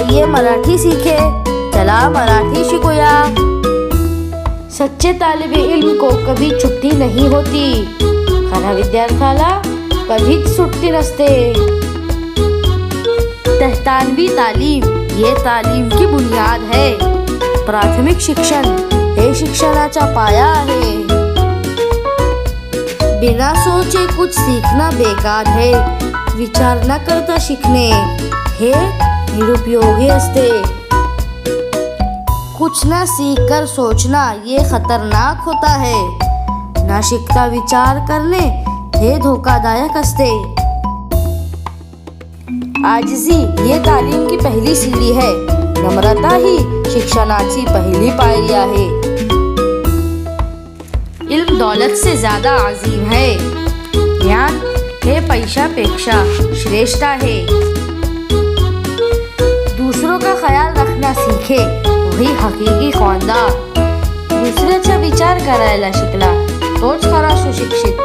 आइए मराठी सीखे, चला मराठी शिकूया। सच्चे तालिबे इल्म को कभी छुट्टी नहीं होती, खऱ्या विद्यार्थ्याला कधीच सुट्टी नसते। तहतानवी तालीम ये तालीम की बुनियाद है। प्राथमिक शिक्षण हे शिक्षणाचा पाया आहे। बिना सोचे कुछ सीखना बेकार है, विचार न करता शिकणे हे निरुपयोगी असते। कुछ न सीख कर सोचना ये खतरनाक होता है, न शिकता विचार करणे हे धोकादायक असते। आजिजी ये तालीम की पहिली सीढ़ी है, नम्रता ही शिक्षणाची पहिली पायरी आहे। इल्म दौलत से ज्यादा अजीम है, ज्ञान हे पैशापेक्षा श्रेष्ठ आहे। दूसरों का ख्याल रखना सीखे वही हकीकी ख्वानदार। दुसऱ्याचा विचार करायला शिकला तोच खरा सुशिक्षित।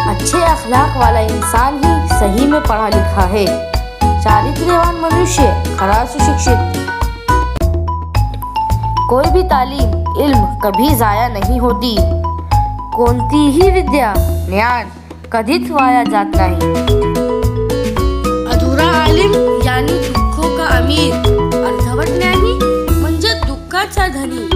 अच्छे अखलाक वाला इंसान ही सही में पढ़ा लिखा है। चारित्र्यवान मनुष्य खरा सुशिक्षित। कोई भी तालीम इल्म कभी जाया नहीं होती, कोणतीही विद्या ज्ञान कधीच वाया जात नाही। अधुरा आलिम यानी दुःखों का अमीर, अर्धवट ज्ञानी म्हणजे दुःखाचा धनी।